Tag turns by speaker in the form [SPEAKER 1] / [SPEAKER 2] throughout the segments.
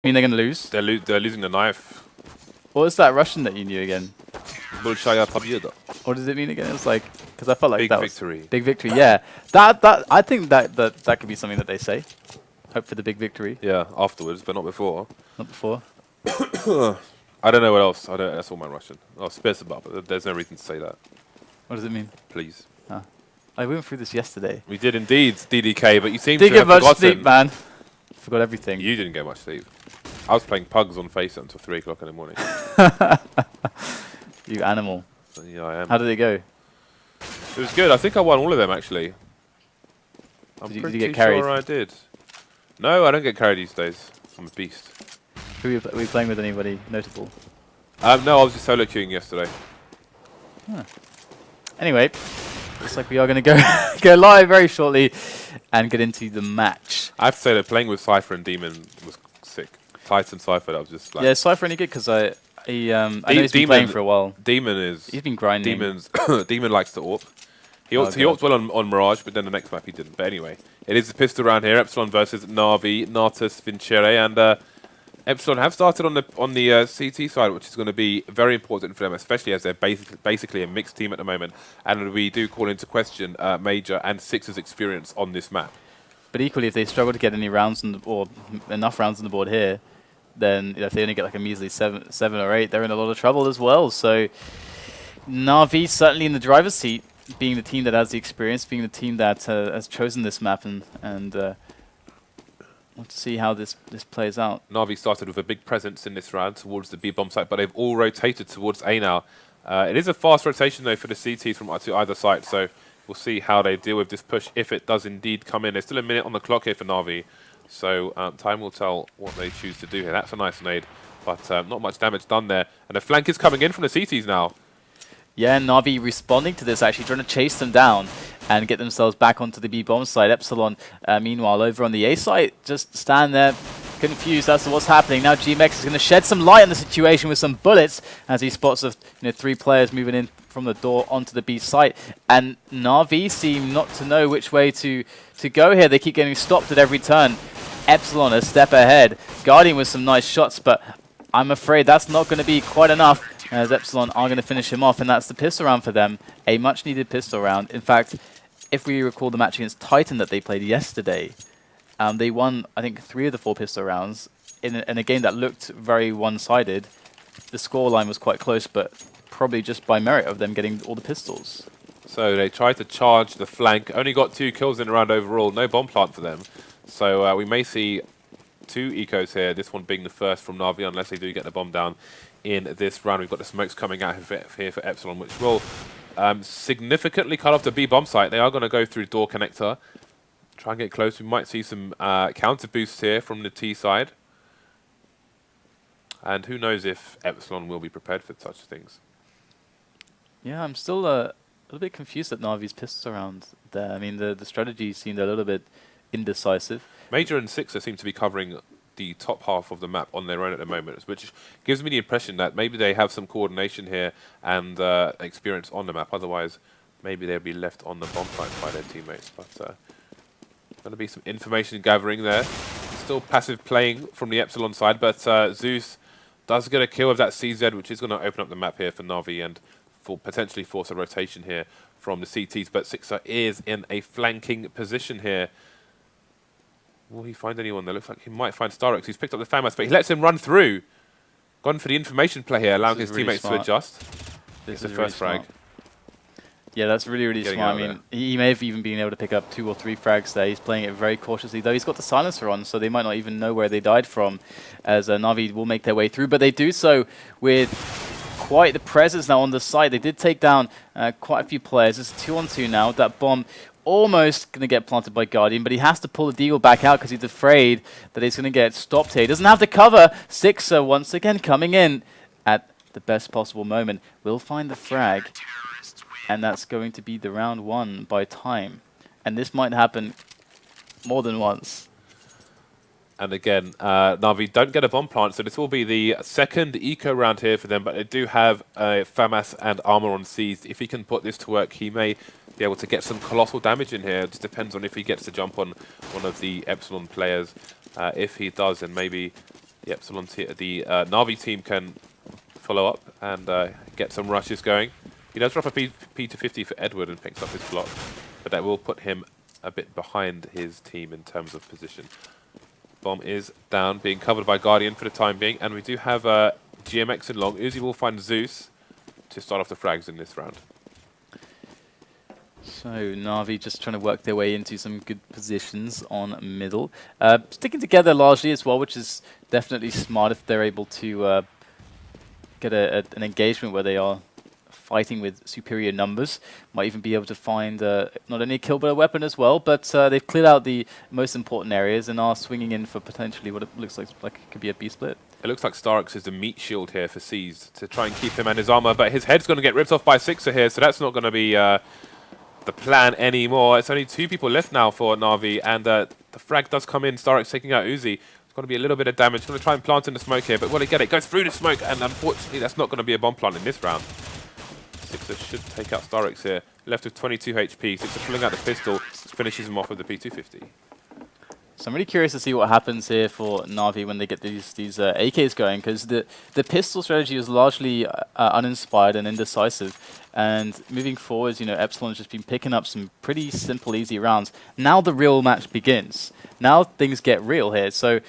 [SPEAKER 1] mean they're going to lose?
[SPEAKER 2] They're losing the knife.
[SPEAKER 1] What was that Russian that you knew again?
[SPEAKER 2] Большая победа.
[SPEAKER 1] What does it mean again? It's like, because I felt like
[SPEAKER 2] Big
[SPEAKER 1] that
[SPEAKER 2] victory.
[SPEAKER 1] was big victory. Yeah, I think that could be something that they say. Hope for the big victory.
[SPEAKER 2] Yeah, afterwards, but not before.
[SPEAKER 1] Not before.
[SPEAKER 2] I don't know what else. I don't. That's all my Russian. Oh, spasiba, but there's no reason to say that.
[SPEAKER 1] What does it mean?
[SPEAKER 2] Please.
[SPEAKER 1] I went through this yesterday.
[SPEAKER 2] We did indeed, DDK, but you seem
[SPEAKER 1] Didn't
[SPEAKER 2] to have
[SPEAKER 1] get much
[SPEAKER 2] forgotten.
[SPEAKER 1] sleep, man. Forgot everything.
[SPEAKER 2] You didn't get much sleep. I was playing Pugs on Face until 3 o'clock in the morning.
[SPEAKER 1] You animal.
[SPEAKER 2] Yeah, I am.
[SPEAKER 1] How did it go?
[SPEAKER 2] It was good. I think I won all of them, actually.
[SPEAKER 1] Did you get carried?
[SPEAKER 2] Sure I did. No, I don't get carried these days. I'm a beast.
[SPEAKER 1] Were you playing with anybody notable?
[SPEAKER 2] No, I was just solo queuing yesterday.
[SPEAKER 1] Huh. Anyway, looks like we are going to go live very shortly and get into the match.
[SPEAKER 2] I have to say that playing with Cypher and Demon was sick. Titan Cypher, that was just like...
[SPEAKER 1] Yeah, is Cypher any good? Because I know he's been playing for a while.
[SPEAKER 2] Demon is...
[SPEAKER 1] He's been grinding.
[SPEAKER 2] Demon likes to AWP. He AWPed well on Mirage, but then the next map he didn't. But anyway, it is a pistol round here. Epsilon versus NaVi, Natus Vincere, and Epsilon have started on the CT side, which is going to be very important for them, especially as they're basically a mixed team at the moment. And we do call into question Major and Six's experience on this map.
[SPEAKER 1] But equally, if they struggle to get any rounds or enough rounds on the board here, then if they only get like a measly 7 or 8, they're in a lot of trouble as well. So NaVi certainly in the driver's seat, being the team that has the experience, being the team that has chosen this map, and want to see how this plays out.
[SPEAKER 2] NaVi started with a big presence in this round towards the B bomb site, but they've all rotated towards A now. It is a fast rotation though for the CTs from either site, so we'll see how they deal with this push if it does indeed come in. There's still a minute on the clock here for NaVi, so time will tell what they choose to do here. That's a nice nade, but not much damage done there. And the flank is coming in from the CTs now.
[SPEAKER 1] Yeah, NaVi responding to this, actually trying to chase them down and get themselves back onto the B bomb side. Epsilon, meanwhile, over on the A side, just stand there confused as to what's happening. Now GMX is going to shed some light on the situation with some bullets as he spots of 3 players moving in from the door onto the B site. And NaVi seem not to know which way to go here. They keep getting stopped at every turn. Epsilon a step ahead. Guardian with some nice shots, but I'm afraid that's not going to be quite enough, as Epsilon are going to finish him off, and that's the pistol round for them. A much-needed pistol round. In fact, if we recall the match against Titan that they played yesterday, they won, I think, 3 of the 4 pistol rounds in a game that looked very one-sided. The scoreline was quite close, but probably just by merit of them getting all the pistols.
[SPEAKER 2] So they tried to charge the flank, only got 2 kills in the round overall, no bomb plant for them. So we may see 2 ecos here, this one being the first from NaVi, unless they do get the bomb down in this round. We've got the smokes coming out here for Epsilon, which will significantly cut off the B bomb site. They are going to go through door connector, try and get close. We might see some counter boosts here from the T side. And who knows if Epsilon will be prepared for such things.
[SPEAKER 1] Yeah, I'm still a little bit confused at NaVi's pistols around there. I mean, the strategy seemed a little bit indecisive.
[SPEAKER 2] Major and Sixer seem to be covering the top half of the map on their own at the moment, which gives me the impression that maybe they have some coordination here and experience on the map. Otherwise, maybe they'll be left on the bomb site by their teammates. But going to be some information gathering there. Still passive playing from the Epsilon side, but Zeus does get a kill with that CZ, which is going to open up the map here for NaVi and potentially force a rotation here from the CTs. But Sixer is in a flanking position here. Will he find anyone there? Looks like he might find StarX. He's picked up the FAMAS, but he lets him run through. Gone for the information play here, allowing his teammates to adjust. This is the first frag.
[SPEAKER 1] Yeah, that's really, really smart. I mean, he may have even been able to pick up 2 or 3 frags there. He's playing it very cautiously, though he's got the silencer on, so they might not even know where they died from, as NaVi will make their way through. But they do so with quite the presence now on the side. They did take down quite a few players. It's 2-on-2 now. That bomb almost going to get planted by Guardian, but he has to pull the deagle back out because he's afraid that he's going to get stopped here. He doesn't have the cover. Sixer once again coming in at the best possible moment. Will find the frag, and that's going to be the round 1 by time. And this might happen more than once.
[SPEAKER 2] And again, NaVi don't get a bomb plant, so this will be the second eco round here for them, but they do have FAMAS and armor on seized. If he can put this to work, he may be able to get some colossal damage in here. It just depends on if he gets to jump on one of the Epsilon players. If he does, then maybe The Epsilon the NaVi team can follow up and get some rushes going. He does drop a P to 50 for Edward and picks up his block, but that will put him a bit behind his team in terms of position. Bomb is down, being covered by Guardian for the time being, and we do have GMX in long. Uzi will find Zeus to start off the frags in this round.
[SPEAKER 1] So NaVi just trying to work their way into some good positions on middle. Sticking together largely as well, which is definitely smart if they're able to get an engagement where they are fighting with superior numbers. Might even be able to find not only a kill but a weapon as well, but they've cleared out the most important areas and are swinging in for potentially what it looks like it could be a B-split.
[SPEAKER 2] It looks like Starx is the meat shield here for C's to try and keep him and his armor, but his head's going to get ripped off by Sixer here, so that's not going to be the plan anymore. It's only 2 people left now for NaVi, and the frag does come in. Starx taking out Uzi. It's going to be a little bit of damage. Going to try and plant in the smoke here, but will he get it? Goes through the smoke, and unfortunately that's not going to be a bomb plant in this round. Sixer should take out Starx here. Left with 22 HP. Sixer pulling out the pistol, finishes him off with the P250.
[SPEAKER 1] So I'm really curious to see what happens here for NaVi when they get these AKs going, because the pistol strategy is largely uninspired and indecisive. And moving forwards, you know, Epsilon's just been picking up some pretty simple, easy rounds. Now the real match begins. Now things get real here. So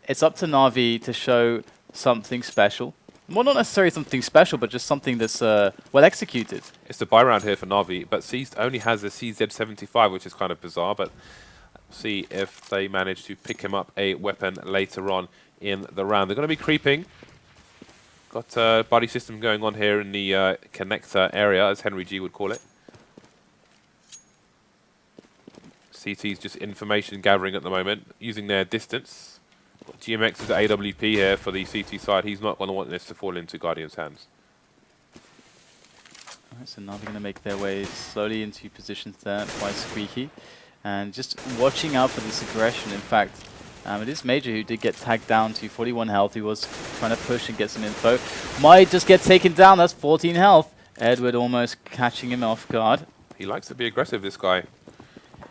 [SPEAKER 1] it's up to NaVi to show something special. Well, not necessarily something special, but just something that's well executed.
[SPEAKER 2] It's the buy round here for NaVi, but Seized only has a CZ75, which is kind of bizarre, but see if they manage to pick him up a weapon later on in the round. They're going to be creeping. Got a buddy system going on here in the connector area, as Henry G would call it. CT's just information gathering at the moment, using their distance. Got GMX is at AWP here for the CT side. He's not going to want this to fall into Guardian's hands.
[SPEAKER 1] Alright, so now they're going to make their way slowly into positions there by Squeaky. And just watching out for this aggression. In fact, it is Major who did get tagged down to 41 health. He was trying to push and get some info. Might just get taken down. That's 14 health. Edward almost catching him off guard.
[SPEAKER 2] He likes to be aggressive, this guy.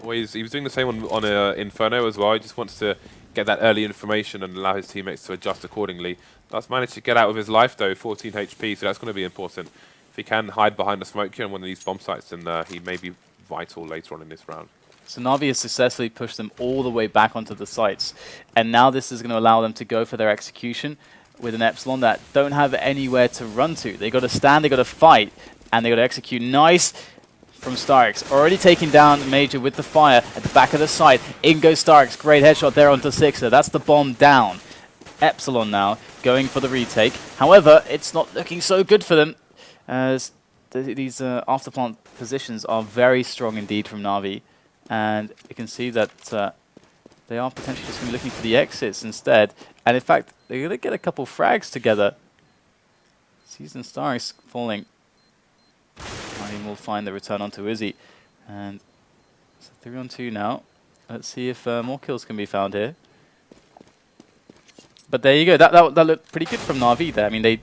[SPEAKER 2] Always, he was doing the same on Inferno as well. He just wants to get that early information and allow his teammates to adjust accordingly. Does manage to get out of his life though, 14 HP, so that's going to be important. If he can hide behind the smoke here on one of these bomb sites, then he may be vital later on in this round.
[SPEAKER 1] So NaVi has successfully pushed them all the way back onto the sites. And now this is going to allow them to go for their execution with an Epsilon that don't have anywhere to run to. They got to stand, they got to fight, and they got to execute. Nice from Starx. Already taking down Major with the fire at the back of the site. In goes Starx. Great headshot there onto Sixer. That's the bomb down. Epsilon now going for the retake. However, it's not looking so good for them, as these afterplant positions are very strong indeed from NaVi. And you can see that they are potentially just going to be looking for the exits instead. And in fact, they're going to get a couple frags together. Season Starx falling. And we'll find the return onto Izzy. And it's 3-on-2 now. Let's see if more kills can be found here. But there you go. That looked pretty good from NaVi there. I mean,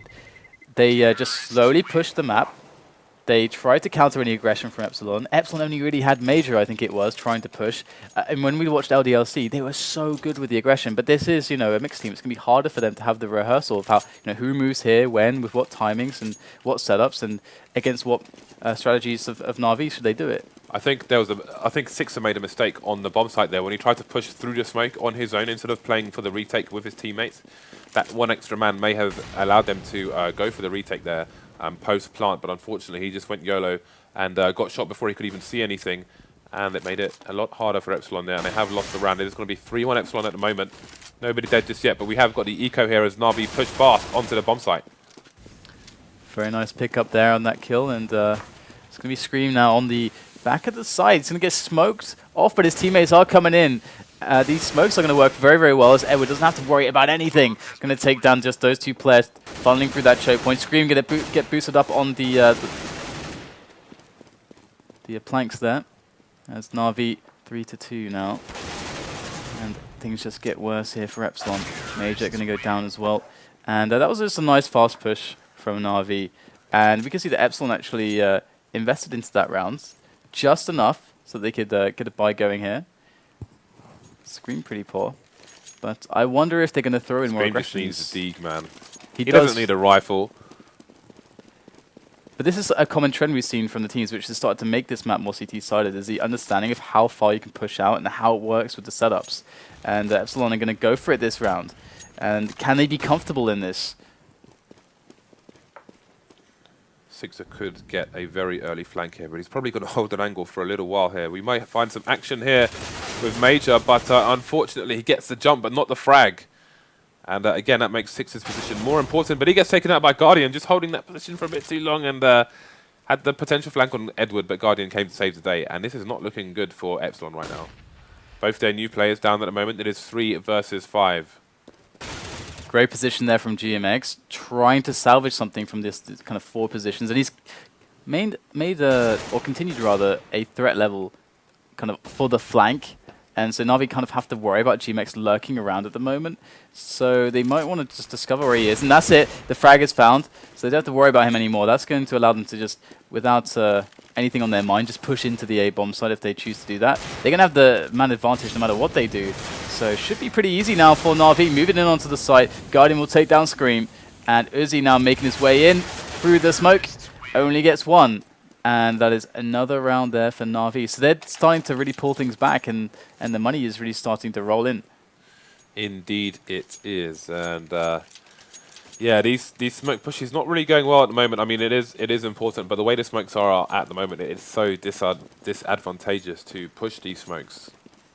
[SPEAKER 1] they just slowly pushed the map. They tried to counter any aggression from Epsilon. Epsilon only really had Major, I think it was, trying to push. And when we watched LDLC, they were so good with the aggression. But this is, you know, a mixed team. It's going to be harder for them to have the rehearsal of how, you know, who moves here, when, with what timings, and what setups, and against what strategies of NaVi should they do it.
[SPEAKER 2] I think Sixer made a mistake on the bomb site there when he tried to push through the smoke on his own instead of playing for the retake with his teammates. That one extra man may have allowed them to go for the retake there. Post-plant, but unfortunately he just went YOLO and got shot before he could even see anything, and it made it a lot harder for Epsilon there, and they have lost the round. It's going to be 3-1 Epsilon at the moment. Nobody dead just yet, but we have got the eco here as NaVi pushed fast onto the bomb site.
[SPEAKER 1] Very nice pick up there on that kill, and it's going to be Scream now on the back of the side. He's going to get smoked off, but his teammates are coming in. These smokes are going to work very, very well, as Edward doesn't have to worry about anything. Going to take down just those two players, funneling through that choke point. Scream going to get boosted up on the planks there. As NaVi 3-2 now. And things just get worse here for Epsilon. Major going to go down as well. And that was just a nice fast push from NaVi. And we can see that Epsilon actually invested into that round. Just enough so they could get a buy going here. Scream pretty poor. But I wonder if they're going to throw in more
[SPEAKER 2] Scream just
[SPEAKER 1] aggression.
[SPEAKER 2] needs a Deeg, man.
[SPEAKER 1] He
[SPEAKER 2] doesn't need a rifle.
[SPEAKER 1] But this is a common trend we've seen from the teams, which has started to make this map more CT-sided, is the understanding of how far you can push out and how it works with the setups. And Epsilon are going to go for it this round. And can they be comfortable in this?
[SPEAKER 2] Sixer could get a very early flank here, but he's probably going to hold an angle for a little while here. We might find some action here with Major, but unfortunately he gets the jump, but not the frag. And again, that makes Sixer's position more important, but he gets taken out by Guardian, just holding that position for a bit too long, and had the potential flank on Edward, but Guardian came to save the day, and this is not looking good for Epsilon right now. Both their new players down at the moment. It is 3 versus 5.
[SPEAKER 1] Great position there from GMX, trying to salvage something from this kind of 4 positions, and he's made or continued rather, a threat level kind of for the flank. And so NaVi kind of have to worry about GMX lurking around at the moment. So they might want to just discover where he is. And that's it. The frag is found. So they don't have to worry about him anymore. That's going to allow them to just, without anything on their mind, just push into the A-bomb side if they choose to do that. They're going to have the man advantage no matter what they do. So it should be pretty easy now for NaVi. Moving in onto the site. Guardian will take down Scream. And Uzi now making his way in through the smoke. Only gets 1. And that is another round there for NaVi. So they're starting to really pull things back, and the money is really starting to roll in.
[SPEAKER 2] Indeed it is. And yeah, these smoke pushes not really going well at the moment. I mean, it is important, but the way the smokes are at the moment, it is so disadvantageous to push these smokes.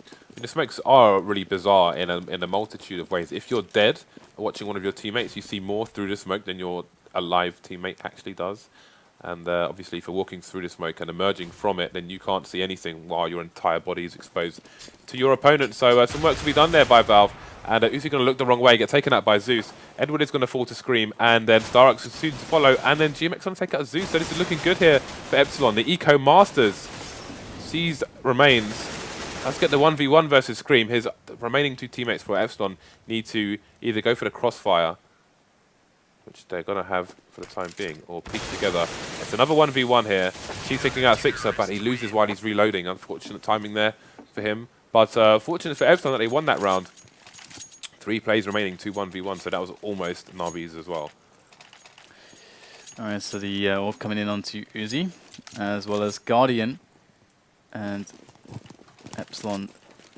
[SPEAKER 2] I mean, the smokes are really bizarre in a multitude of ways. If you're dead, watching one of your teammates, you see more through the smoke than your alive teammate actually does. And obviously, if you're walking through the smoke and emerging from it, then you can't see anything while your entire body is exposed to your opponent. So some work to be done there by Valve. And Uzi going to look the wrong way, get taken out by Zeus. Edward is going to fall to Scream, and then Starux is soon to follow. And then GMX going to take out Zeus. So this is looking good here for Epsilon. The Eco Masters seized remains. Let's get the 1v1 versus Scream. His remaining 2 teammates for Epsilon need to either go for the crossfire, which they're going to have for the time being, or peek together. It's another 1v1 here. She's taking out Sixer, but he loses while he's reloading. Unfortunate timing there for him. But fortunate for Epsilon that they won that round. 3 plays remaining, 2 1v1, so that was almost NaVi's as well.
[SPEAKER 1] All right, so the orb coming in onto Uzi, as well as Guardian. And Epsilon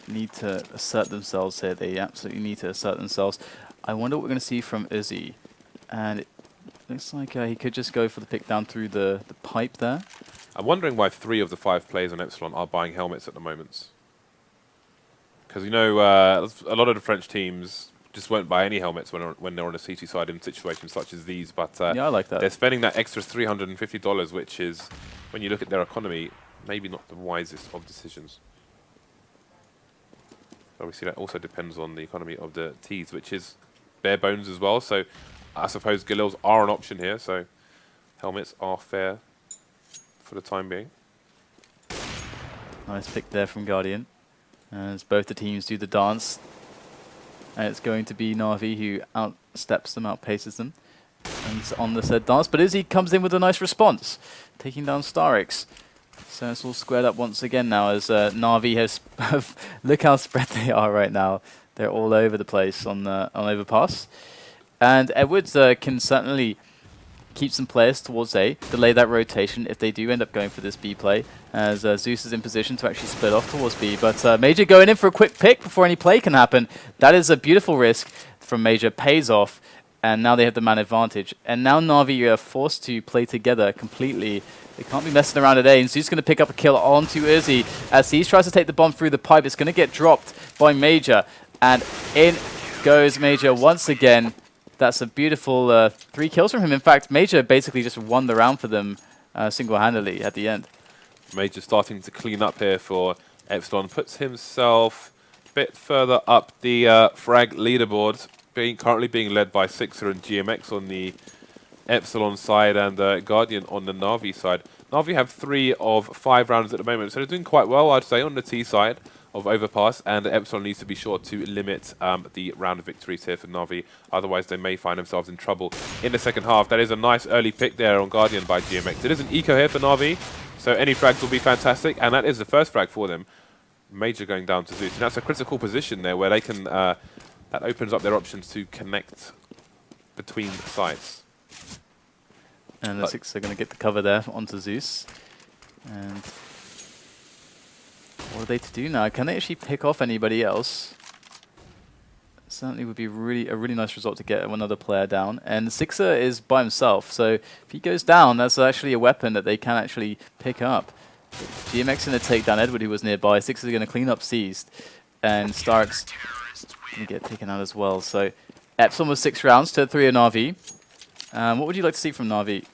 [SPEAKER 1] need to assert themselves here. They absolutely need to assert themselves. I wonder what we're going to see from Uzi. And it looks like he could just go for the pick down through the pipe there.
[SPEAKER 2] I'm wondering why 3 of the 5 players on Epsilon are buying helmets at the moment. Because, you know, a lot of the French teams just won't buy any helmets when they're on a CT side in situations such as these. But
[SPEAKER 1] yeah, I like that.
[SPEAKER 2] They're spending that extra $350, which is, when you look at their economy, maybe not the wisest of decisions. Obviously, that also depends on the economy of the Ts, which is bare bones as well. So I suppose Galils are an option here, so helmets are fair for the time being.
[SPEAKER 1] Nice pick there from Guardian, as both the teams do the dance. And it's going to be NaVi who outsteps them, outpaces them, and is on the said dance. But Izzy comes in with a nice response, taking down StarX. So it's all squared up once again now, as NaVi has... look how spread they are right now. They're all over the place on Overpass. And Edwards can certainly keep some players towards A, delay that rotation if they do end up going for this B play, as Zeus is in position to actually split off towards B. But Major going in for a quick pick before any play can happen. That is a beautiful risk from Major, pays off, and now they have the man advantage. And now NaVi are forced to play together completely. They can't be messing around at A, and Zeus going to pick up a kill onto Uzi. As he tries to take the bomb through the pipe, it's going to get dropped by Major, and in goes Major once again. That's a beautiful 3 kills from him. In fact, Major basically just won the round for them single-handedly at the end.
[SPEAKER 2] Major starting to clean up here for Epsilon. Puts himself a bit further up the frag leaderboard, currently being led by Sixer and GMX on the Epsilon side, and Guardian on the NaVi side. NaVi have 3 of 5 rounds at the moment, so they're doing quite well, I'd say, on the T side of Overpass, and Epsilon needs to be sure to limit the round of victories here for NaVi. Otherwise, they may find themselves in trouble in the second half. That is a nice early pick there on Guardian by GMX. It is an eco here for NaVi, so any frags will be fantastic, and that is the first frag for them. Major going down to Zeus, and that's a critical position there where they can that opens up their options to connect between sites.
[SPEAKER 1] And the Six are going to get the cover there onto Zeus. And what are they to do now? Can they actually pick off anybody else? Certainly would be a really nice result to get another player down. And Sixer is by himself, so if he goes down, that's actually a weapon that they can actually pick up. GMX going to take down Edward, who was nearby. Sixer going to clean up Seized. And Stark's going to get taken out as well. So Epsilon was 6 rounds to 3 of NaVi. What would you like to see from NaVi?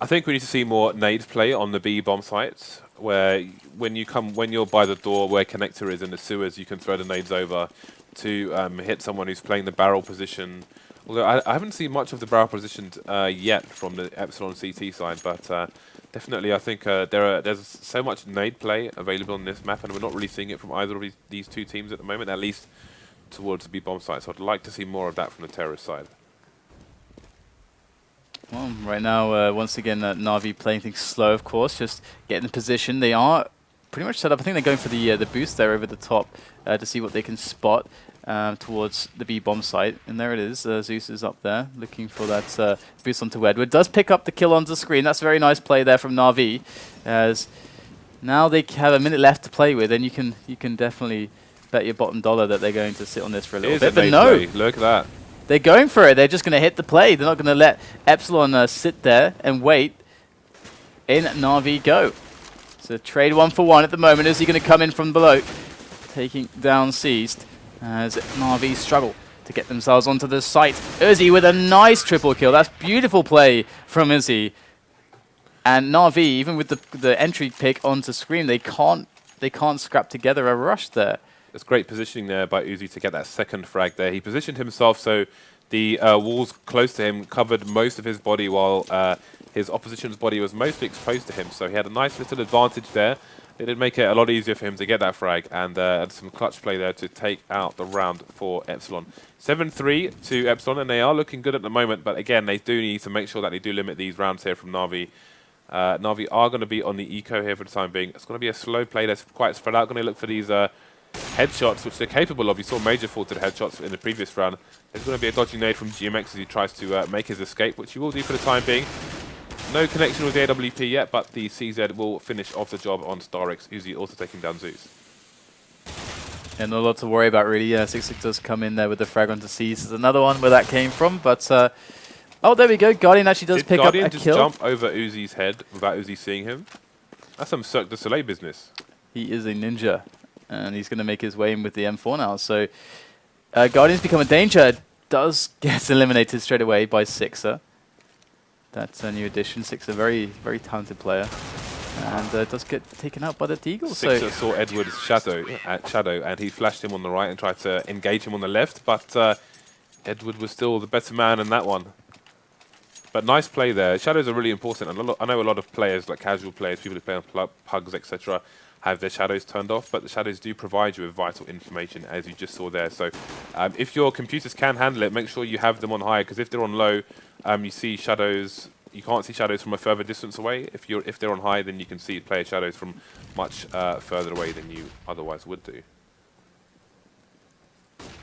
[SPEAKER 2] I think we need to see more nades play on the B bomb sites, where when you're by the door where connector is in the sewers, you can throw the nades over to hit someone who's playing the barrel position. Although I haven't seen much of the barrel positioned yet from the Epsilon CT side, but definitely I think there's so much nade play available on this map, and we're not really seeing it from either of these two teams at the moment, at least towards the B bomb site. So I'd like to see more of that from the terrorist side.
[SPEAKER 1] Well, right now, once again, NaVi playing things slow, of course, just getting in position. They are pretty much set up. I think they're going for the boost there over the top to see what they can spot towards the B bomb site. And there it is. Zeus is up there looking for that boost onto Edward. Does pick up the kill on the screen. That's a very nice play there from NaVi. As now they have a minute left to play with, and you can definitely bet your bottom dollar that they're going to sit on this for a little bit. But no,
[SPEAKER 2] look at that.
[SPEAKER 1] They're going for it. They're just going to hit the play. They're not going to let Epsilon sit there and wait. In NaVi go. So trade 1-for-1 at the moment. Is he going to come in from below? Taking down Seized as NaVi struggle to get themselves onto the site. Uzi with a nice triple kill. That's beautiful play from Uzi. And NaVi, even with the entry pick onto Scream, they can't scrap together a rush there.
[SPEAKER 2] It's great positioning there by Uzi to get that second frag there. He positioned himself so the walls close to him covered most of his body, while his opposition's body was mostly exposed to him. So he had a nice little advantage there. It did make it a lot easier for him to get that frag, and some clutch play there to take out the round for Epsilon. 7-3 to Epsilon, and they are looking good at the moment, but again, they do need to make sure that they do limit these rounds here from NaVi. NaVi are going to be on the eco here for the time being. It's going to be a slow play that's quite spread out. Going to look for these headshots, which they're capable of. You saw Major fall to the headshots in the previous round. There's going to be a dodgy nade from GMX as he tries to make his escape, which he will do for the time being. No connection with the AWP yet, but the CZ will finish off the job on StarX. Uzi also taking down Zeus.
[SPEAKER 1] Yeah, not a lot to worry about really. Yeah, 6-6 does come in there with the frag onto Seas. There's another one where that came from, but oh, there we go. Guardian actually does pick up a kill.
[SPEAKER 2] Did Guardian just jump over Uzi's head without Uzi seeing him? That's some Cirque du Soleil business. He
[SPEAKER 1] is a ninja, and he's going to make his way in with the M4 now. So Guardian's become a danger. Does get eliminated straight away by Sixer. That's a new addition. Sixer, very, very talented player. And does get taken out by the Deagle.
[SPEAKER 2] Sixer saw Edward's shadow, and he flashed him on the right and tried to engage him on the left, but Edward was still the better man in that one. But nice play there. Shadows are really important. And I know a lot of players, like casual players, people who play on pugs, etc., have their shadows turned off, but the shadows do provide you with vital information, as you just saw there. So if your computers can handle it, make sure you have them on high, because if they're on low, you see shadows. You can't see shadows from a further distance away. If they're on high, then you can see player shadows from much further away than you otherwise would do.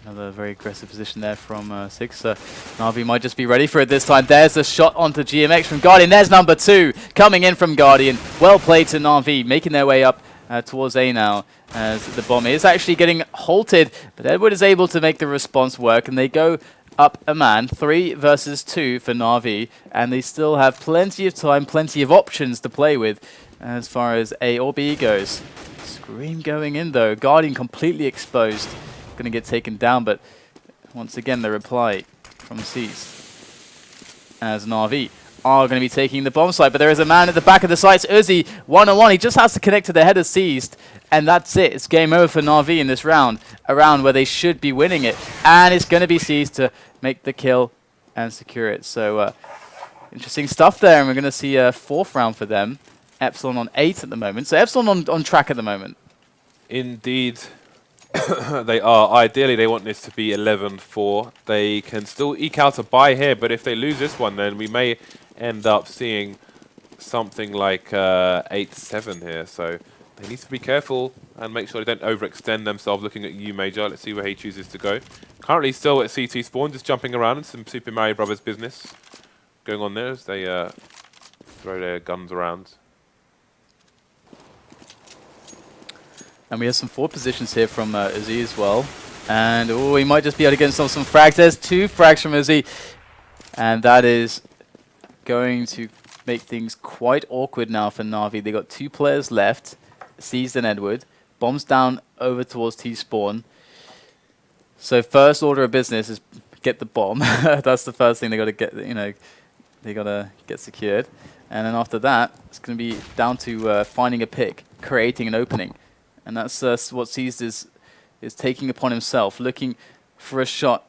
[SPEAKER 1] Another very aggressive position there from Six. NaVi might just be ready for it this time. There's a shot onto GMX from Guardian. There's number 2 coming in from Guardian. Well played to NaVi, making their way up towards A now, as the bomb is actually getting halted, but Edward is able to make the response work, and they go up a man. 3 versus 2 for NaVi, and they still have plenty of time, plenty of options to play with as far as A or B goes. Scream going in though. Guardian completely exposed. Going to get taken down, but once again the reply from Seas as NaVi are going to be taking the bomb site, but there is a man at the back of the sites. Uzi, 1-on-1. He just has to connect to the head of Seized, and that's it. It's game over for NaVi in this round, a round where they should be winning it. And it's going to be Seized to make the kill and secure it. So interesting stuff there, and we're going to see a 4th round for them. Epsilon on 8 at the moment. So Epsilon on track at the moment.
[SPEAKER 2] Indeed. They are. Ideally, they want this to be 11-4. They can still eke out a bye here, but if they lose this one, then we may end up seeing something like 8-7 here. So They need to be careful and make sure they don't overextend themselves looking at you, Major. Let's see where he chooses to go. Currently still at CT spawn, just jumping around in some Super Mario Brothers business going on there as they throw their guns around.
[SPEAKER 1] And we have some forward positions here from Uzi as well. And oh, he might just be able to get himself some frags. There's 2 frags from Uzi. And that is going to make things quite awkward now for NaVi. They got 2 players left, Seized and Edward. Bombs down over towards T-spawn. So first order of business is get the bomb. That's the first thing they got to get, you know, they got to get secured. And then after that, it's going to be down to finding a pick, creating an opening. And that's what Seized is taking upon himself, looking for a shot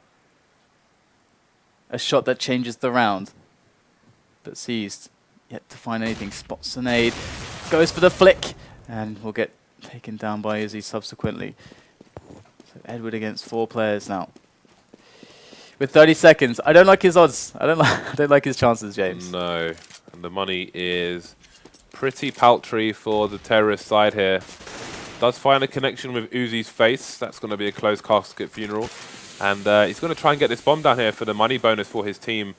[SPEAKER 1] that changes the round. But Seized yet to find anything. Spots an nade, goes for the flick, and will get taken down by Izzy subsequently. So Edward against 4 players now. With 30 seconds, I don't like his odds. I don't like his chances, James.
[SPEAKER 2] No, and the money is pretty paltry for the terrorist side here. Does find a connection with Uzi's face. That's going to be a closed casket funeral. And he's going to try and get this bomb down here for the money bonus for his team.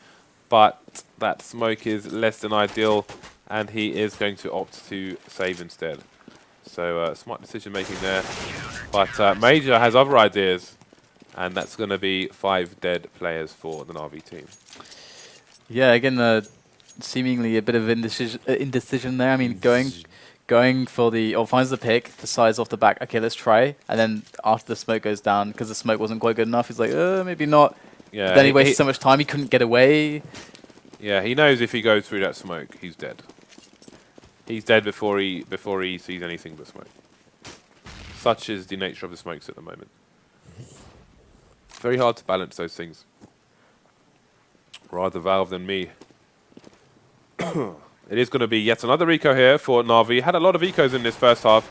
[SPEAKER 2] But that smoke is less than ideal, and he is going to opt to save instead. So smart decision making there. But Major has other ideas, and that's going to be 5 dead players for the NaVi team.
[SPEAKER 1] Yeah, again, seemingly a bit of indecision there. I mean, going for the, or finds the pick, decides off the back, okay, let's try. And then after the smoke goes down, because the smoke wasn't quite good enough, he's like, maybe not.
[SPEAKER 2] Yeah,
[SPEAKER 1] but then he wasted so much time, he couldn't get away.
[SPEAKER 2] Yeah, he knows if he goes through that smoke, he's dead. He's dead before he sees anything but smoke. Such is the nature of the smokes at the moment. Very hard to balance those things. Rather Valve than me. It is going to be yet another eco here for NaVi. Had a lot of ecos in this first half.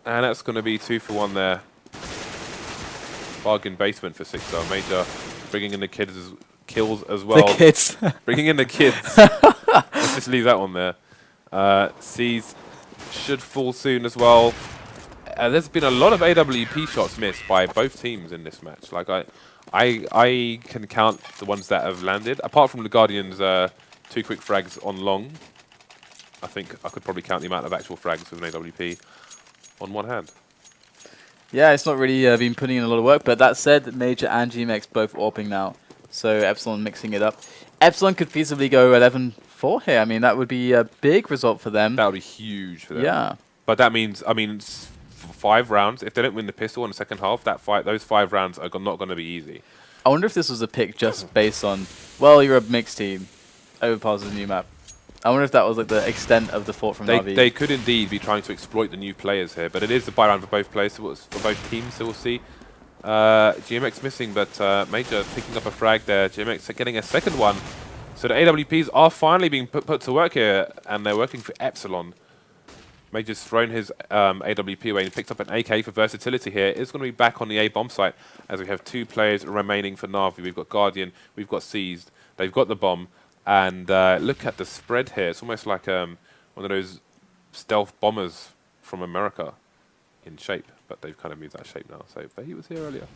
[SPEAKER 2] And that's going to be 2 for 1 there. Bargain basement for 6-star. Major bringing in the kills as well.
[SPEAKER 1] The kids.
[SPEAKER 2] Bringing in the kids. Let's just leave that one there. C's should fall soon as well. There's been a lot of AWP shots missed by both teams in this match. Like I can count the ones that have landed. Apart from the Guardians' 2 quick frags on long, I think I could probably count the amount of actual frags with an AWP on one hand.
[SPEAKER 1] Yeah, it's not really been putting in a lot of work, but that said, Major and GMX both AWPing now. So Epsilon mixing it up. Epsilon could feasibly go 11-4 here. I mean, that would be a big result for them.
[SPEAKER 2] That would be huge for them.
[SPEAKER 1] Yeah.
[SPEAKER 2] But that means, I mean, 5 rounds. If they don't win the pistol in the second half, those 5 rounds are not going to be easy.
[SPEAKER 1] I wonder if this was a pick just based on, well, you're a mixed team. Overpass is a new map. I wonder if that was like the extent of the thought from NaVi.
[SPEAKER 2] They could indeed be trying to exploit the new players here, but it is the buy round for both players, for both teams, so we'll see. GMX missing, but Major picking up a frag there. GMX getting a second one. So the AWPs are finally being put to work here, and they're working for Epsilon. Major's thrown his AWP away and picked up an AK for versatility here. It's going to be back on the A bomb site as we have 2 players remaining for NaVi. We've got Guardian, we've got Seized, they've got the bomb. And look at the spread here. It's almost like one of those stealth bombers from America in shape. But they've kind of moved that shape now. So, but he was here earlier.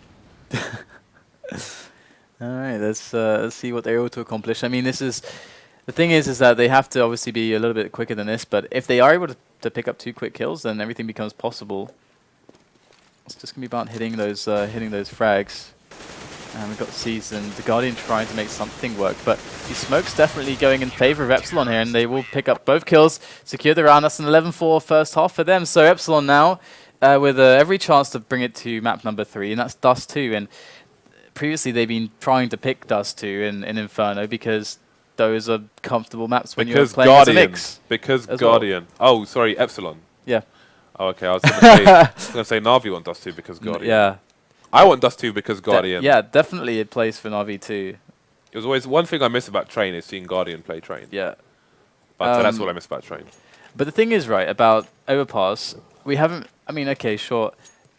[SPEAKER 1] All right, let's see what they're able to accomplish. I mean, the thing is that they have to obviously be a little bit quicker than this. But if they are able to pick up 2 quick kills, then everything becomes possible. It's just gonna be about hitting those frags. And we've got Seized and the Guardian trying to make something work, but the smoke's definitely going in favor of Epsilon here, and they will pick up both kills, secure the round. That's an 11-4 first half for them. So Epsilon now with every chance to bring it to map number 3, and that's Dust 2. And previously they've been trying to pick Dust 2 in Inferno because those are comfortable maps when you're playing as a mix.
[SPEAKER 2] Because Guardian. Well. Oh, sorry, Epsilon.
[SPEAKER 1] Yeah.
[SPEAKER 2] Oh, okay. I was going to say NaVi want Dust 2 because Guardian.
[SPEAKER 1] Yeah.
[SPEAKER 2] I want Dust 2 because Guardian.
[SPEAKER 1] Yeah, definitely it plays for NaVi too.
[SPEAKER 2] It was always one thing I miss about Train is seeing Guardian play Train.
[SPEAKER 1] Yeah.
[SPEAKER 2] But that's all I miss about Train.
[SPEAKER 1] But the thing is, right, about Overpass, we haven't, I mean, okay, sure.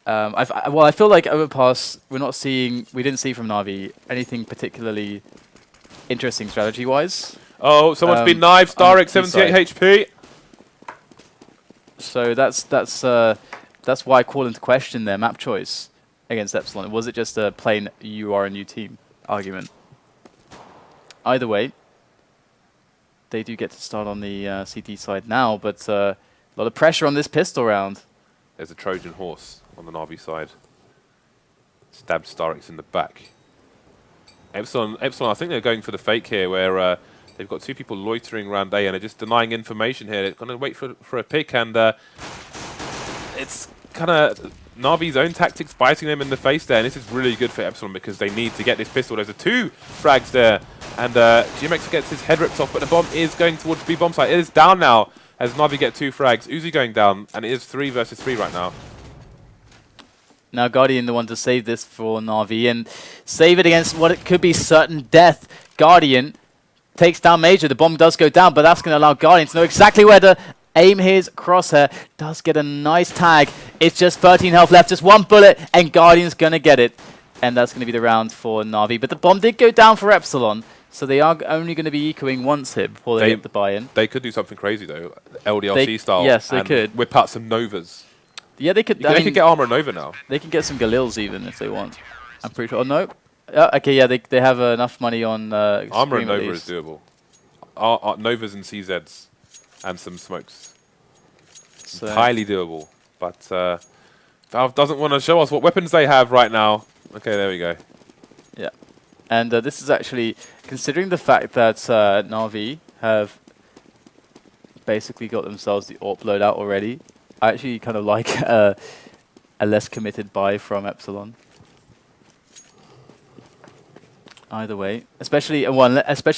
[SPEAKER 1] I feel like Overpass, we didn't see from NaVi anything particularly interesting strategy-wise.
[SPEAKER 2] Oh, someone's been knifed. Starrick, 78 HP.
[SPEAKER 1] So that's why I call into question their map choice against Epsilon. Was it just a plain you are a new team argument? Either way, they do get to start on the CT side now, but a lot of pressure on this pistol round.
[SPEAKER 2] There's a Trojan horse on the NaVi side. Stabbed StarX in the back. Epsilon, I think they're going for the fake here, where they've got two people loitering around A and they're just denying information here. They're going to wait for a pick, and it's kind of NaVi's own tactics biting them in the face there, and this is really good for Epsilon because they need to get this pistol. There's 2 frags there, and GMX gets his head ripped off, but the bomb is going towards B bomb site. It is down now as NaVi get 2 frags. Uzi going down, and it is 3 versus 3 right now.
[SPEAKER 1] Now Guardian the one to save this for NaVi and save it against what it could be certain death. Guardian takes down Major. The bomb does go down, but that's going to allow Guardian to know exactly where to aim his crosshair. Does get a nice tag. It's just 13 health left, just 1 bullet, and Guardian's going to get it. And that's going to be the round for NaVi. But the bomb did go down for Epsilon, so they are only going to be ecoing once here before they get the buy-in.
[SPEAKER 2] They could do something crazy, though, LDLC style.
[SPEAKER 1] Yes, they could.
[SPEAKER 2] Whip out some Novas.
[SPEAKER 1] Yeah, they could.
[SPEAKER 2] They could get armor Nova now.
[SPEAKER 1] They can get some Galils even if they want. I'm pretty sure. Oh, no. Okay, yeah, they have enough money on
[SPEAKER 2] armor
[SPEAKER 1] Scream
[SPEAKER 2] Nova is doable. Novas and CZs and some smokes. So highly doable. But Valve doesn't want to show us what weapons they have right now. Okay, there we go.
[SPEAKER 1] Yeah. And this is actually, considering the fact that NaVi have basically got themselves the AWP loadout already, I actually kind of like a less committed buy from Epsilon. Either way, especially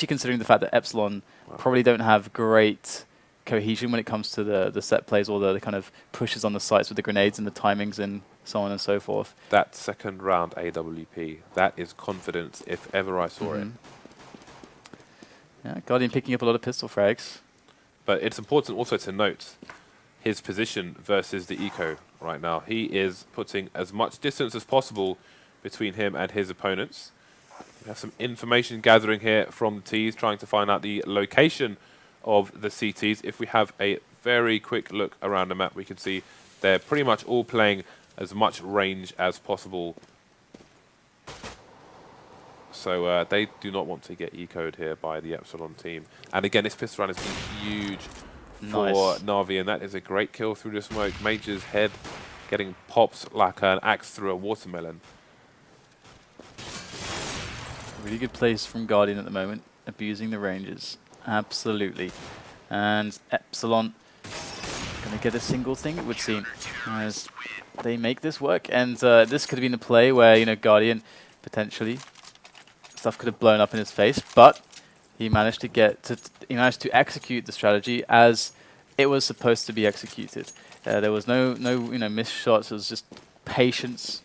[SPEAKER 1] considering the fact that Epsilon probably don't have great cohesion when it comes to the set plays or the kind of pushes on the sites with the grenades and the timings and so on and so forth.
[SPEAKER 2] That second round AWP, that is confidence if ever I saw it.
[SPEAKER 1] Yeah, Guardian picking up a lot of pistol frags.
[SPEAKER 2] But it's important also to note his position versus the eco right now. He is putting as much distance as possible between him and his opponents. We have some information gathering here from the T's, trying to find out the location of the CTs. If we have a very quick look around the map, we can see they're pretty much all playing as much range as possible. So they do not want to get ecoed here by the Epsilon team. And again, this pistol round has been huge for NaVi, and that is a great kill through the smoke. Major's head getting popped like an axe through a watermelon.
[SPEAKER 1] Really good plays from Guardian at the moment, abusing the ranges. Absolutely. And Epsilon going to get a single thing, it would seem, as they make this work. And this could have been a play where, you know, Guardian potentially stuff could have blown up in his face, but he managed to execute the strategy as it was supposed to be executed. There was no missed shots. It was just patience,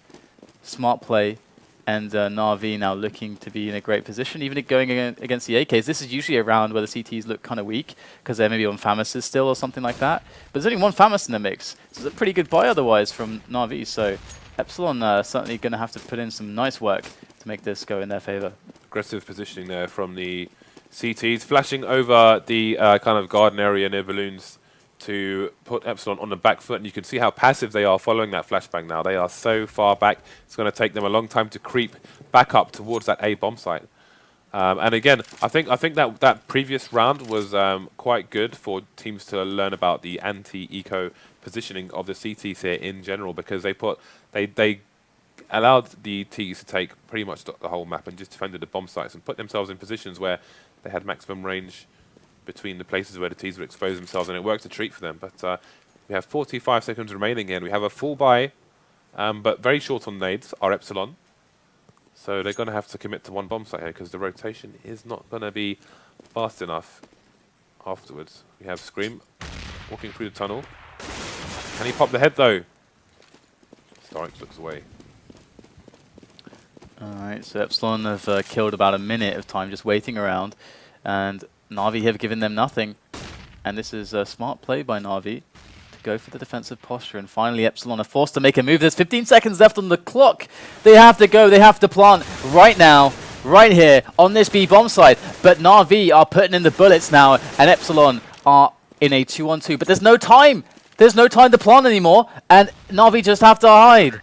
[SPEAKER 1] smart play, and NaVi now looking to be in a great position, even going against the AKs. This is usually a round where the CTs look kind of weak because they're maybe on FAMASs still or something like that. But there's only one FAMAS in the mix, so it's a pretty good buy otherwise from NaVi. So Epsilon certainly going to have to put in some nice work to make this go in their favor.
[SPEAKER 2] Aggressive positioning there from the CTs, flashing over the kind of garden area near balloons to put Epsilon on the back foot, and you can see how passive they are following that flashbang now. They are so far back, it's going to take them a long time to creep back up towards that A bomb site. And again, I think that previous round was quite good for teams to learn about the anti-eco positioning of the CTs here in general, because they allowed the Ts to take pretty much the whole map and just defended the bomb sites and put themselves in positions where they had maximum range between the places where the Ts would expose themselves, and it worked a treat for them. But we have 45 seconds remaining here, and we have a full buy, but very short on nades, are Epsilon. So they're going to have to commit to one bomb site here because the rotation is not going to be fast enough afterwards. We have Scream walking through the tunnel. Can he pop the head, though? StarX looks away.
[SPEAKER 1] Alright, so Epsilon have killed about a minute of time just waiting around, and NaVi have given them nothing. And this is a smart play by NaVi to go for the defensive posture, and finally Epsilon are forced to make a move. There's 15 seconds left on the clock. They have to go, they have to plant right now, right here on this B bomb side. But NaVi are putting in the bullets now, and Epsilon are in a 2-on-2, but there's no time. There's no time to plant anymore, and NaVi just have to hide.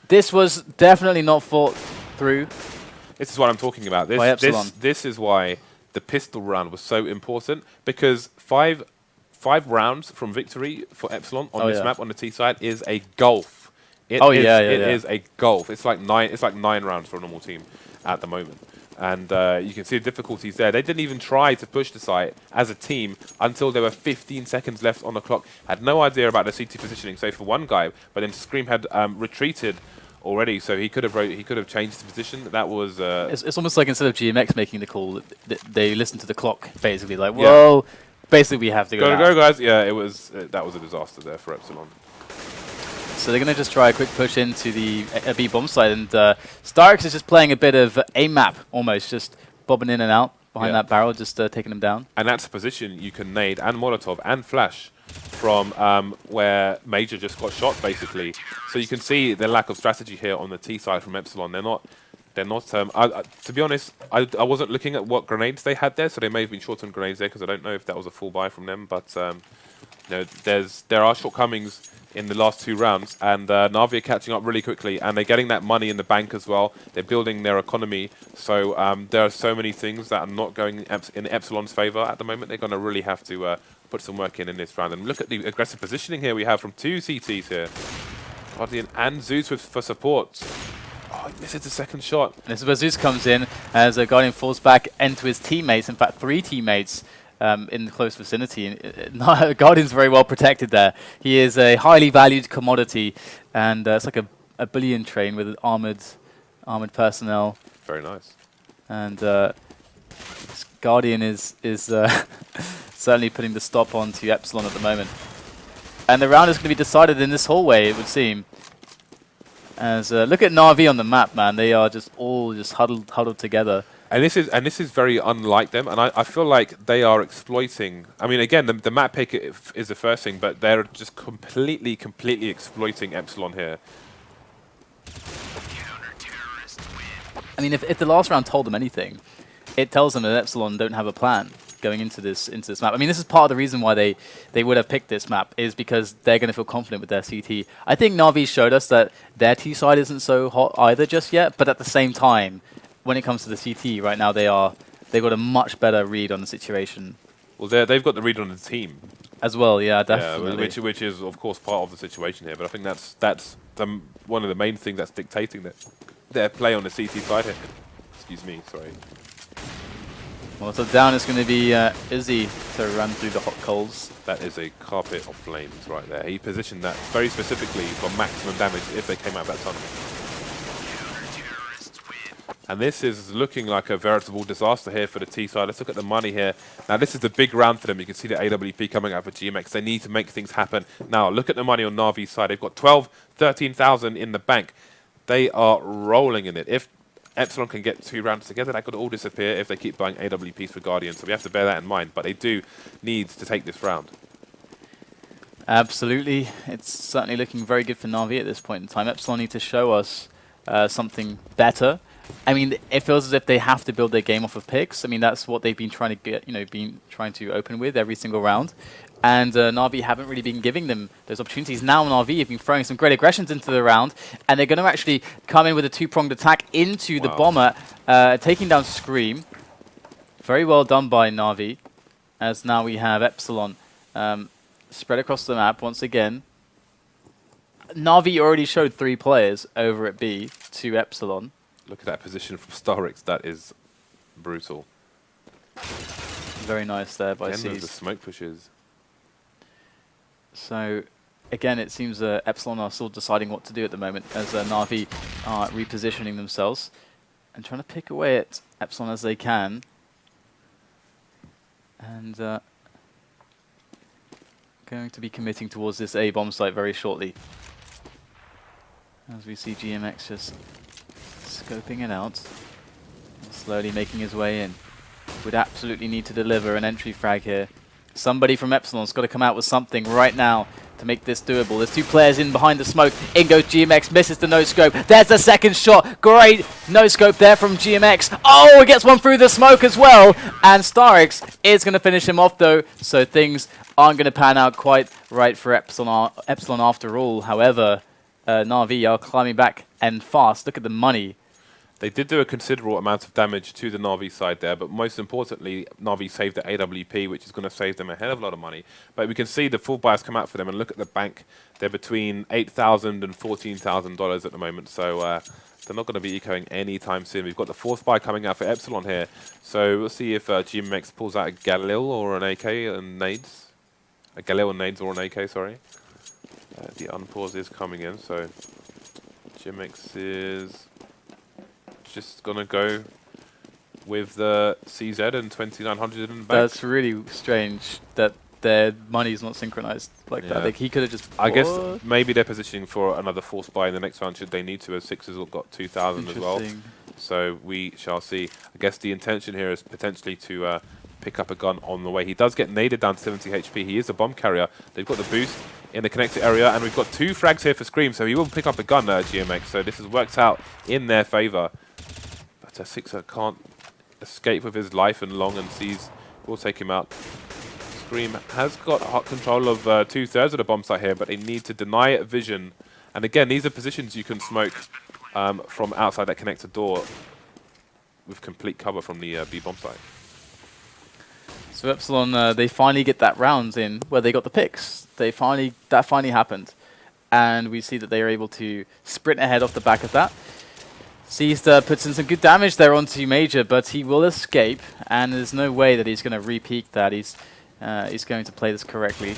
[SPEAKER 1] This was definitely not thought through.
[SPEAKER 2] This is what I'm talking about. This is why the pistol round was so important, because five rounds from victory for Epsilon on this map on the T side is a gulf. It is a gulf. It's like 9 rounds for a normal team at the moment. And you can see the difficulties there. They didn't even try to push the site as a team until there were 15 seconds left on the clock. Had no idea about the CT positioning, save for one guy. But then Scream had retreated already, so he could have changed his position. That was.
[SPEAKER 1] It's almost like instead of GMX making the call, they listened to the clock, basically. Like, whoa, basically we have to go.
[SPEAKER 2] Go, guys! Yeah, it was. That was a disaster there for Epsilon.
[SPEAKER 1] So they're going to just try a quick push into the B bomb side, and StarSeries is just playing a bit of a map, almost, just bobbing in and out behind that barrel, just taking them down.
[SPEAKER 2] And that's a position you can nade and Molotov and flash from where Major just got shot, basically. So you can see the lack of strategy here on the T side from Epsilon. They're not. To be honest, I wasn't looking at what grenades they had there, so they may have been short on grenades there because I don't know if that was a full buy from them. But you know, there are shortcomings in the last 2 rounds, and NaVi are catching up really quickly, and they're getting that money in the bank as well. They're building their economy, so there are so many things that are not going in Epsilon's favor at the moment. They're going to really have to put some work in this round. And look at the aggressive positioning here we have from 2 CTs here. Guardian and Zeus for support. Oh, this is the second shot.
[SPEAKER 1] And this is where Zeus comes in as Guardian falls back into his teammates, in fact 3 teammates. In the close vicinity, and Guardian's very well protected there. He is a highly valued commodity, and it's like a bullion train with armored personnel.
[SPEAKER 2] Very nice.
[SPEAKER 1] And Guardian is certainly putting the stop on to Epsilon at the moment. And the round is going to be decided in this hallway, it would seem. As look at NaVi on the map, man. They are just all huddled together.
[SPEAKER 2] And this is very unlike them, and I feel like they are exploiting. I mean, again, the map pick is the first thing, but they're just completely exploiting Epsilon here.
[SPEAKER 1] I mean, if the last round told them anything, it tells them that Epsilon don't have a plan going into this map. I mean, this is part of the reason why they would have picked this map, is because they're going to feel confident with their CT. I think NaVi showed us that their T side isn't so hot either just yet, but at the same time, when it comes to the CT right now, they've got a much better read on the situation.
[SPEAKER 2] Well, they've got the read on the team
[SPEAKER 1] as well. Yeah, definitely.
[SPEAKER 2] Yeah, which is of course part of the situation here. But I think that's one of the main things that's dictating their play on the CT side here. Excuse me, sorry.
[SPEAKER 1] Well, so down is going to be Izzy to run through the hot coals.
[SPEAKER 2] That is a carpet of flames right there. He positioned that very specifically for maximum damage if they came out of that tunnel. And this is looking like a veritable disaster here for the T side. Let's look at the money here. Now, this is the big round for them. You can see the AWP coming out for GMX. They need to make things happen. Now, look at the money on Navi's side. They've got 13,000 in the bank. They are rolling in it. If Epsilon can get 2 rounds together, that could all disappear if they keep buying AWPs for Guardian. So we have to bear that in mind. But they do need to take this round.
[SPEAKER 1] Absolutely. It's certainly looking very good for Navi at this point in time. Epsilon need to show us something better. I mean, it feels as if they have to build their game off of picks. I mean, that's what they've been trying to get, trying to open with every single round. And NaVi haven't really been giving them those opportunities. Now NaVi have been throwing some great aggressions into the round, and they're going to actually come in with a 2-pronged attack into the bomber, taking down Scream. Very well done by NaVi, as now we have Epsilon spread across the map once again. NaVi already showed 3 players over at B to Epsilon.
[SPEAKER 2] Look at that position from StarSeries. That is brutal.
[SPEAKER 1] Very nice there by C's.
[SPEAKER 2] The smoke pushes.
[SPEAKER 1] So, again, it seems Epsilon are still deciding what to do at the moment, as NaVi are repositioning themselves and trying to pick away at Epsilon as they can. And going to be committing towards this A bomb site very shortly. As we see GMX just scoping it out and slowly making his way in. Would absolutely need to deliver an entry frag here. Somebody from Epsilon's got to come out with something right now to make this doable. There's 2 players in behind the smoke. In goes GMX, misses the no-scope. There's the second shot. Great no-scope there from GMX. Oh, it gets one through the smoke as well. And StarX is going to finish him off, though. So things aren't going to pan out quite right for Epsilon after all. However, NaVi are climbing back and fast. Look at the money.
[SPEAKER 2] They did do a considerable amount of damage to the NaVi side there, but most importantly, NaVi saved the AWP, which is going to save them a hell of a lot of money. But we can see the full bias come out for them, and look at the bank. They're between $8,000 and $14,000 at the moment, so they're not going to be ecoing anytime soon. We've got the fourth buy coming out for Epsilon here, so we'll see if GMX pulls out a Galil or an AK and nades. A Galil and nades or an AK, sorry. The unpause is coming in, so GMX is just gonna go with the CZ and 2900 in the bank.
[SPEAKER 1] That's really strange that their money is not synchronized like that. Like, he could have just...
[SPEAKER 2] I guess maybe they're positioning for another force buy in the next round should they need to, as Sixers have got 2000 as well. So we shall see. I guess the intention here is potentially to pick up a gun on the way. He does get naded down to 70 HP. He is a bomb carrier. They've got the boost in the connected area, and we've got 2 frags here for Scream, so he will pick up a gun, GMX. So this has worked out in their favor. Sixer can't escape with his life, and Long and Seas will take him out. Scream has got hot control of 2/3 of the bomb site here, but they need to deny it vision. And again, these are positions you can smoke from outside that connector door with complete cover from the B bomb site.
[SPEAKER 1] So Epsilon, they finally get that round in where they got the picks. That finally happened, and we see that they are able to sprint ahead off the back of that. Seized puts in some good damage there onto Major, but he will escape, and there's no way that he's going to re-peek that. He's going to play this correctly,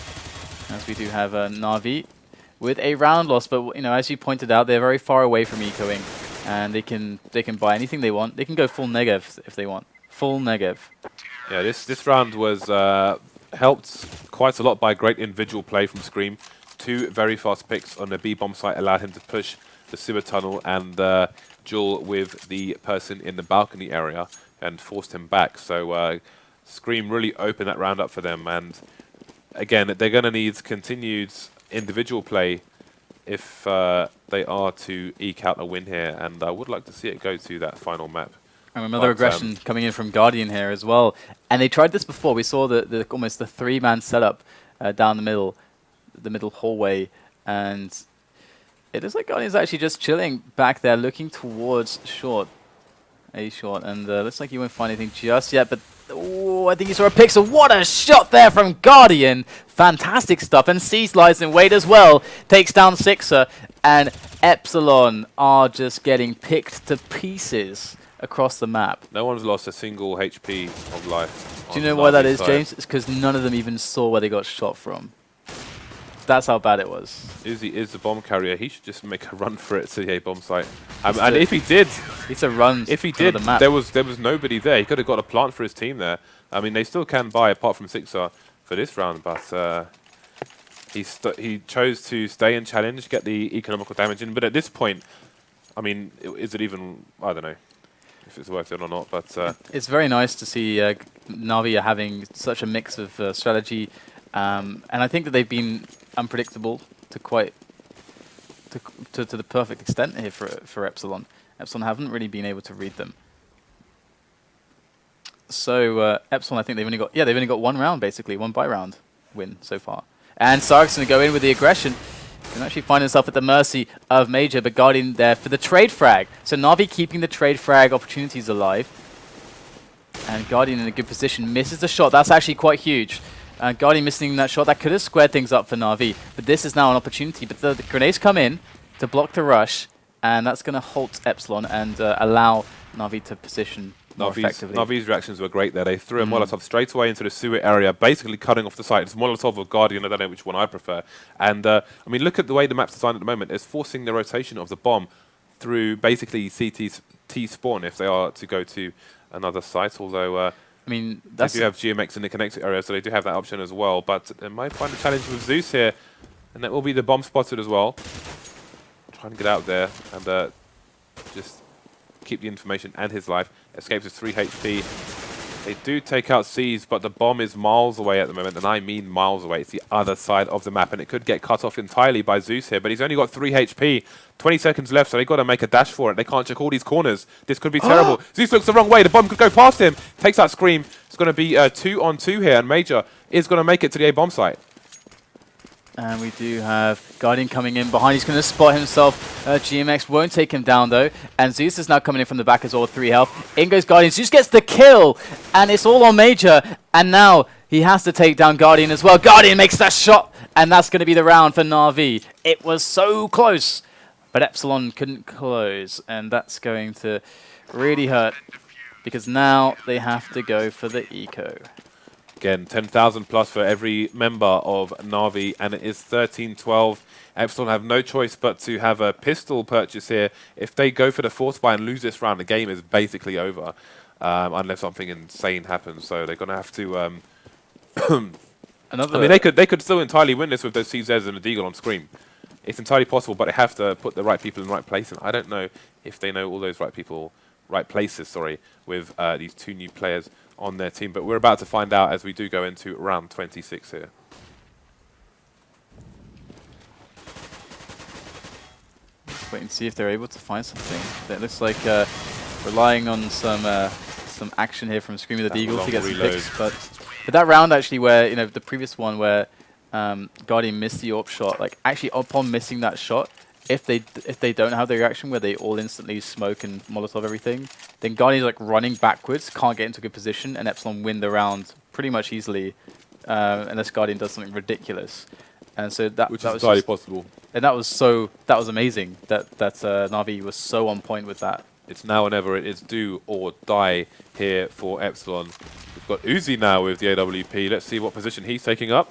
[SPEAKER 1] as we do have NaVi with a round loss. But you know, as you pointed out, they're very far away from ecoing, and they can buy anything they want. They can go full negative if they want. Full negative.
[SPEAKER 2] Yeah, this round was helped quite a lot by great individual play from Scream. 2 very fast picks on the B bomb site allowed him to push the sewer tunnel and duel with the person in the balcony area and forced him back. So Scream really opened that round up for them, and again, they're going to need continued individual play if they are to eke out a win here, and I would like to see it go to that final map.
[SPEAKER 1] And another aggression coming in from Guardian here as well. And they tried this before. We saw almost the 3-man setup down the middle hallway, and it looks like Guardian's actually just chilling back there, looking towards short. A short, and looks like he won't find anything just yet, but oh, I think he saw a pixel. What a shot there from Guardian! Fantastic stuff, and Seas lies in wait as well. Takes down Sixer, and Epsilon are just getting picked to pieces across the map.
[SPEAKER 2] No one's lost a single HP of life.
[SPEAKER 1] Do you know why that is, James? It's because none of them even saw where they got shot from. That's how bad it was. Uzi
[SPEAKER 2] is the bomb carrier. He should just make a run for it to the A bomb site. And if he did,
[SPEAKER 1] it's a run.
[SPEAKER 2] If he did,
[SPEAKER 1] the map.
[SPEAKER 2] there was nobody there. He could have got a plant for his team there. I mean, they still can buy apart from Sixer for this round, but he chose to stay and challenge, get the economical damage in. But at this point, I mean, is it even? I don't know if it's worth it or not. But
[SPEAKER 1] it's very nice to see NaVi having such a mix of strategy, and I think that they've been unpredictable to the perfect extent here for Epsilon. Epsilon haven't really been able to read them. So Epsilon, I think they've only got 1 round basically, 1 buy round win so far. And StarX's going to go in with the aggression. Can actually find himself at the mercy of Major, but Guardian there for the trade frag. So NaVi keeping the trade frag opportunities alive. And Guardian in a good position, misses the shot. That's actually quite huge. Guardian missing that shot, that could have squared things up for NaVi. But this is now an opportunity. But the grenades come in to block the rush, and that's going to halt Epsilon and allow NaVi to position more effectively.
[SPEAKER 2] NaVi's reactions were great there. They threw a Molotov straight away into the sewer area, basically cutting off the site. It's Molotov or Guardian, I don't know which one I prefer. And I mean, look at the way the map's designed at the moment. It's forcing the rotation of the bomb through basically CT spawn if they are to go to another site, although
[SPEAKER 1] I mean,
[SPEAKER 2] they do have GMX in the connected area, so they do have that option as well. But they might find a challenge with Zeus here, and that will be the bomb spotted as well. Trying to get out there and just keep the information and his life. Escapes with 3 HP. They do take out C's, but the bomb is miles away at the moment, and I mean miles away. It's the other side of the map, and it could get cut off entirely by Zeus here, but he's only got 3 HP. 20 seconds left, so they've got to make a dash for it. They can't check all these corners. This could be terrible. Zeus looks the wrong way. The bomb could go past him. Takes out Scream. It's going to be 2-on-2 here, and Major is going to make it to the A-bomb site.
[SPEAKER 1] And we do have Guardian coming in behind. He's going to spot himself. GMX won't take him down, though. And Zeus is now coming in from the back as well with 3 health. In goes Guardian. Zeus gets the kill. And it's all on Major. And now he has to take down Guardian as well. Guardian makes that shot. And that's going to be the round for NaVi. It was so close. But Epsilon couldn't close. And that's going to really hurt. Because now they have to go for the eco.
[SPEAKER 2] Again, 10,000 plus for every member of NaVi, and it is 13-12. Epsilon have no choice but to have a pistol purchase here. If they go for the force buy and lose this round, the game is basically over, unless something insane happens. So they're going to have to... I mean, they could still entirely win this with those CZs and a Deagle on Scream. It's entirely possible, but they have to put the right people in the right place, and I don't know if they know all those right places, sorry, with these 2 new players on their team, but we're about to find out as we do go into round 26 here.
[SPEAKER 1] Let's wait and see if they're able to find something. It looks like relying on some action here from Scream with the Deagle to get some picks, but that round actually where, you know, the previous one where Guardian missed the AWP shot, like actually upon missing that shot, if they don't have the reaction where they all instantly smoke and Molotov everything, then Guardian's like running backwards, can't get into a good position, and Epsilon win the round pretty much easily, unless Guardian does something ridiculous. And so that
[SPEAKER 2] was
[SPEAKER 1] entirely
[SPEAKER 2] possible.
[SPEAKER 1] And that was amazing that NaVi was so on point with that.
[SPEAKER 2] It's now or never. It is do or die here for Epsilon. We've got Uzi now with the AWP. Let's see what position he's taking up.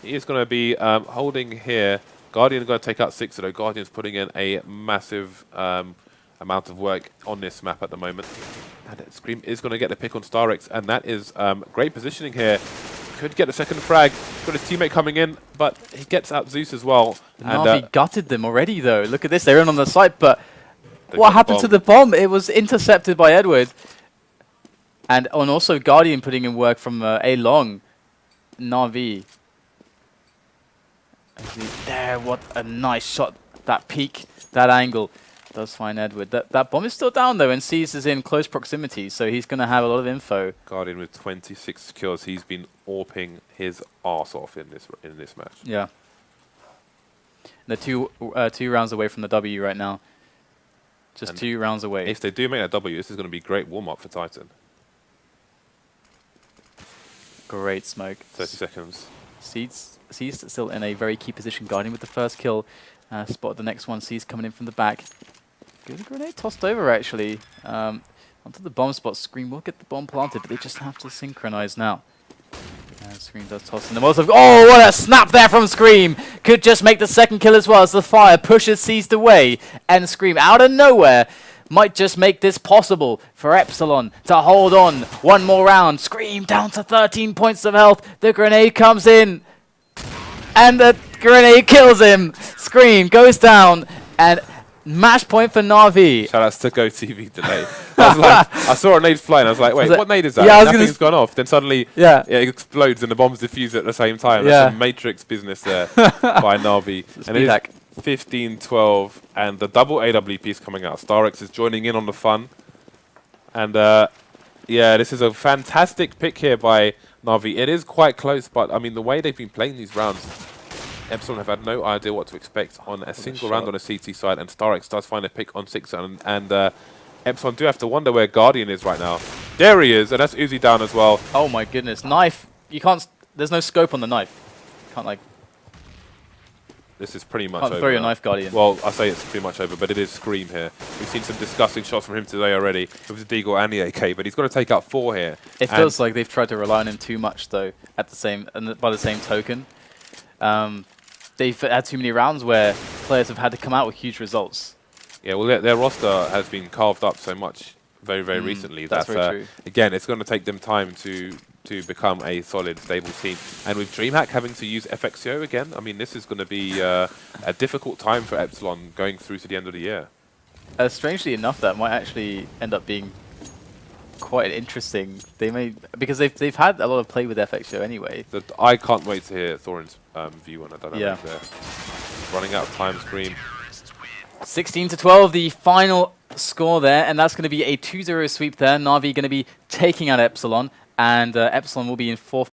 [SPEAKER 2] He is going to be holding here. Guardian going to take out 6, though. Guardian's putting in a massive amount of work on this map at the moment. And Scream is going to get the pick on StarX, and that is great positioning here. Could get a second frag. Got his teammate coming in, but he gets out Zeus as well.
[SPEAKER 1] NaVi gutted them already, though. Look at this. They're in on the site, but what happened to the bomb? It was intercepted by Edward. And also Guardian putting in work from A-Long. NaVi. There, what a nice shot. That peak, that angle does find Edward. That bomb is still down, though, and C's is in close proximity, so he's going to have a lot of info.
[SPEAKER 2] Guardian with 26 kills. He's been AWPing his arse off in this match.
[SPEAKER 1] Yeah. They're two rounds away from the W right now. Just 2 rounds away.
[SPEAKER 2] If they do make that W, this is going to be a great warm-up for Titan.
[SPEAKER 1] Great smoke.
[SPEAKER 2] 30 seconds.
[SPEAKER 1] C's still in a very key position. Guardian with the first kill. Spot the next one. C's coming in from the back. Good grenade tossed over, actually. Onto the bomb spot. Scream will get the bomb planted, but they just have to synchronize now. Scream does toss in the Molotov. Oh, what a snap there from Scream! Could just make the second kill as well as the fire pushes Seized away. And Scream, out of nowhere, might just make this possible for Epsilon to hold on. One more round. Scream down to 13 points of health. The grenade comes in. And the grenade kills him. Scream goes down. And match point for NaVi.
[SPEAKER 2] Shoutouts to GoTV delay. I saw a nade fly and I was like, wait, what nade is that?
[SPEAKER 1] Yeah,
[SPEAKER 2] nothing's gone off. Then suddenly it explodes and the bombs diffuse at the same time. That's some Matrix business there by NaVi. And it is 15-12 and the double AWP is coming out. StarX is joining in on the fun. And yeah, this is a fantastic pick here by NaVi. It is quite close, but I mean, the way they've been playing these rounds, Epsilon have had no idea what to expect on a single round on a CT side, and StarX does find a pick on 6, and Epsilon do have to wonder where Guardian is right now. There he is, and that's Uzi down as well.
[SPEAKER 1] Oh my goodness, knife. You can't, there's no scope on the knife. Can't like...
[SPEAKER 2] This is pretty much over.
[SPEAKER 1] Throw your knife, Guardian.
[SPEAKER 2] Well, I say it's pretty much over, but it is Scream here. We've seen some disgusting shots from him today already with the Deagle and the AK, but he's got to take out 4 here.
[SPEAKER 1] It feels like they've tried to rely on him too much, though, at the same, by the same token. They've had too many rounds where players have had to come out with huge results.
[SPEAKER 2] Yeah, well, their roster has been carved up so much very, very recently.
[SPEAKER 1] That's very true.
[SPEAKER 2] Again, it's going to take them time to become a solid, stable team. And with DreamHack having to use FXO again, I mean, this is going to be a difficult time for Epsilon going through to the end of the year.
[SPEAKER 1] Strangely enough, that might actually end up being quite interesting. They may, because they've had a lot of play with FXO anyway.
[SPEAKER 2] I can't wait to hear Thorin's view on a dynamic
[SPEAKER 1] Yeah.
[SPEAKER 2] there. Running out of time, Scream.
[SPEAKER 1] 16-12, the final score there, and that's going to be a 2-0 sweep there. NaVi going to be taking out Epsilon, and Epsilon will be in fourth